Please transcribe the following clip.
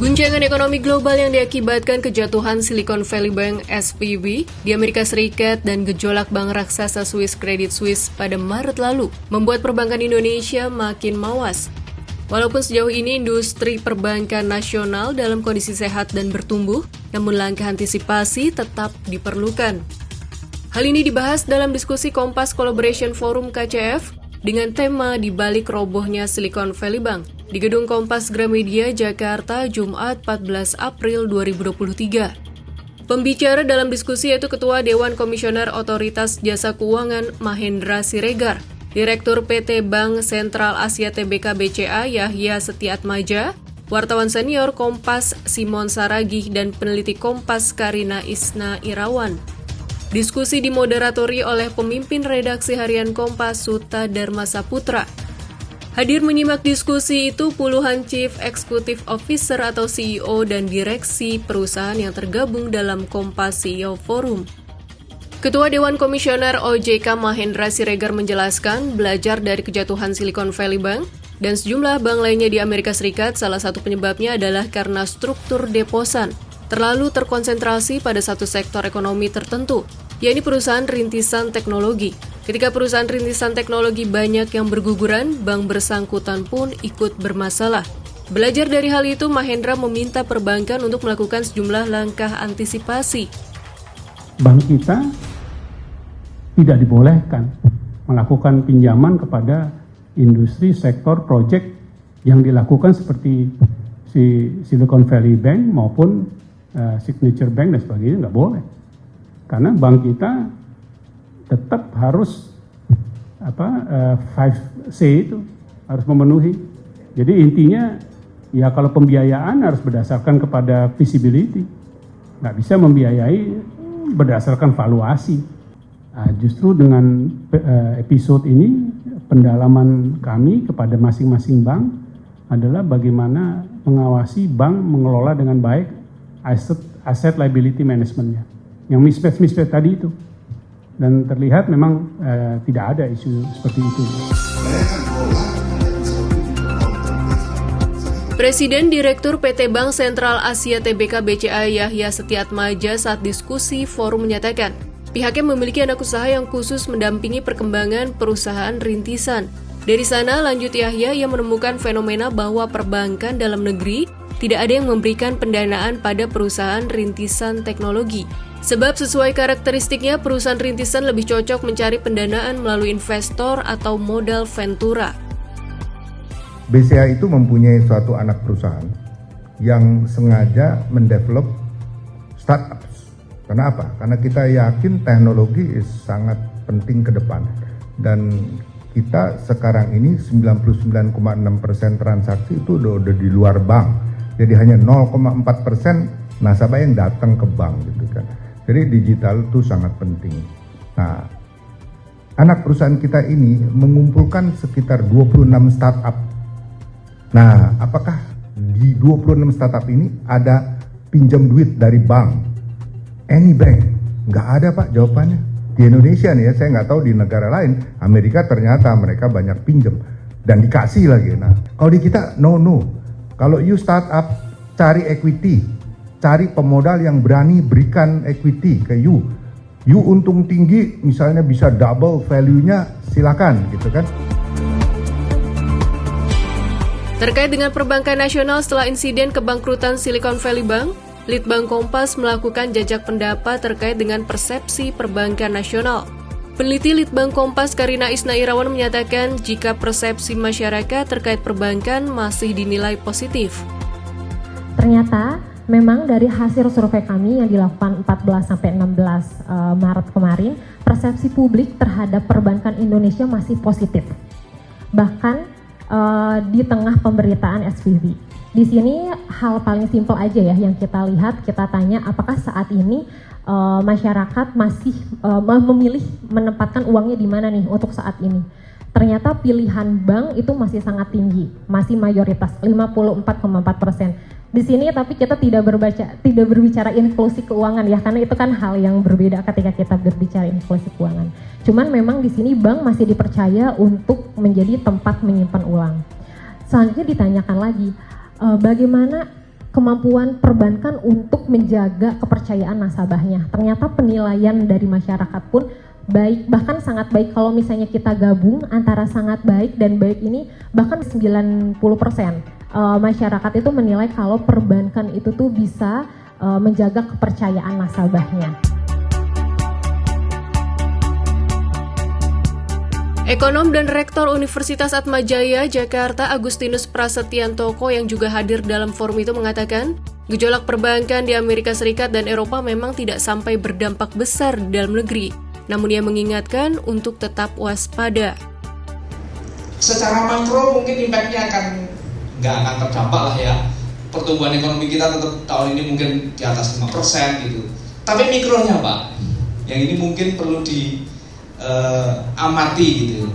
Guncangan ekonomi global yang diakibatkan kejatuhan Silicon Valley Bank (SVB) di Amerika Serikat dan gejolak bank raksasa Swiss Credit Suisse pada Maret lalu membuat perbankan Indonesia makin mawas. Walaupun sejauh ini industri perbankan nasional dalam kondisi sehat dan bertumbuh, namun langkah antisipasi tetap diperlukan. Hal ini dibahas dalam diskusi Kompas Collaboration Forum KCF dengan tema di balik robohnya Silicon Valley Bank di Gedung Kompas Gramedia, Jakarta, Jumat 14 April 2023. Pembicara dalam diskusi yaitu Ketua Dewan Komisioner Otoritas Jasa Keuangan Mahendra Siregar, Direktur PT Bank Sentral Asia Tbk BCA Yahya Setiatmaja, wartawan senior Kompas Simon Saragih, dan peneliti Kompas Karina Isna Irawan. Diskusi dimoderatori oleh pemimpin redaksi harian Kompas Suta Dharma Saputra. Hadir menyimak diskusi itu puluhan Chief Executive Officer atau CEO dan direksi perusahaan yang tergabung dalam Kompas CEO Forum. Ketua Dewan Komisioner OJK Mahendra Siregar menjelaskan belajar dari kejatuhan Silicon Valley Bank dan sejumlah bank lainnya di Amerika Serikat, salah satu penyebabnya adalah karena struktur deposan terlalu terkonsentrasi pada satu sektor ekonomi tertentu, yakni perusahaan rintisan teknologi. Ketika perusahaan rintisan teknologi banyak yang berguguran, bank bersangkutan pun ikut bermasalah. Belajar dari hal itu, Mahendra meminta perbankan untuk melakukan sejumlah langkah antisipasi. Bank kita tidak dibolehkan melakukan pinjaman kepada industri sektor proyek yang dilakukan seperti Silicon Valley Bank maupun Signature Bank dan sebagainya, nggak boleh. Karena bank kita tetap harus 5C itu harus memenuhi. Jadi intinya ya kalau pembiayaan harus berdasarkan kepada visibility, nggak bisa membiayai berdasarkan valuasi. Justru dengan episode ini pendalaman kami kepada masing-masing bank adalah bagaimana mengawasi bank mengelola dengan baik asset liability managementnya, yang mismatch tadi itu. Dan terlihat memang tidak ada isu seperti itu. Presiden Direktur PT Bank Sentral Asia Tbk BCA Yahya Setiatmaja saat diskusi forum menyatakan, pihaknya memiliki anak usaha yang khusus mendampingi perkembangan perusahaan rintisan. Dari sana, lanjut Yahya, yang menemukan fenomena bahwa perbankan dalam negeri tidak ada yang memberikan pendanaan pada perusahaan rintisan teknologi. Sebab sesuai karakteristiknya, perusahaan rintisan lebih cocok mencari pendanaan melalui investor atau modal ventura. BCA itu mempunyai suatu anak perusahaan yang sengaja mendevelop startups. Kenapa? Karena kita yakin teknologi sangat penting ke depan. Dan kita sekarang ini 99,6% transaksi itu udah di luar bank. Jadi hanya 0,4% nasabah yang datang ke bank gitu kan. Jadi digital itu sangat penting. Nah, anak perusahaan kita ini mengumpulkan sekitar 26 startup. Nah, apakah di 26 startup ini ada pinjam duit dari bank? Any bank? Nggak ada Pak jawabannya. Di Indonesia nih ya, saya nggak tahu di negara lain. Amerika ternyata mereka banyak pinjam dan dikasih lagi. Nah, kalau di kita no. Kalau you startup cari equity. Cari pemodal yang berani berikan equity ke you. You untung tinggi, misalnya bisa double value-nya, silakan gitu kan. Terkait dengan perbankan nasional setelah insiden kebangkrutan Silicon Valley Bank, Litbang Kompas melakukan jajak pendapat terkait dengan persepsi perbankan nasional. Peneliti Litbang Kompas Karina Isna Irawan menyatakan jika persepsi masyarakat terkait perbankan masih dinilai positif. Ternyata memang dari hasil survei kami yang dilakukan 14-16 Maret kemarin, persepsi publik terhadap perbankan Indonesia masih positif. Bahkan di tengah pemberitaan SVB. Di sini hal paling simpel aja ya yang kita lihat, kita tanya apakah saat ini masyarakat masih memilih menempatkan uangnya di mana nih untuk saat ini. Ternyata pilihan bank itu masih sangat tinggi, masih mayoritas 54,4%. Di sini tapi kita tidak berbicara inklusi keuangan ya, karena itu kan hal yang berbeda ketika kita berbicara inklusi keuangan. Cuman memang di sini bank masih dipercaya untuk menjadi tempat menyimpan uang. Selanjutnya ditanyakan lagi, bagaimana kemampuan perbankan untuk menjaga kepercayaan nasabahnya. Ternyata penilaian dari masyarakat pun baik, bahkan sangat baik. Kalau misalnya kita gabung antara sangat baik dan baik ini, bahkan 90% masyarakat itu menilai kalau perbankan itu tuh bisa menjaga kepercayaan nasabahnya. Ekonom dan Rektor Universitas Atmajaya Jakarta Agustinus Prasetyanto yang juga hadir dalam forum itu mengatakan, gejolak perbankan di Amerika Serikat dan Eropa memang tidak sampai berdampak besar di dalam negeri. Namun ia mengingatkan untuk tetap waspada. Secara makro mungkin impact-nya nggak akan terdampak lah ya. Pertumbuhan ekonomi kita tetap tahun ini mungkin di atas 5% gitu. Tapi mikronya Pak, yang ini mungkin perlu diamati gitu.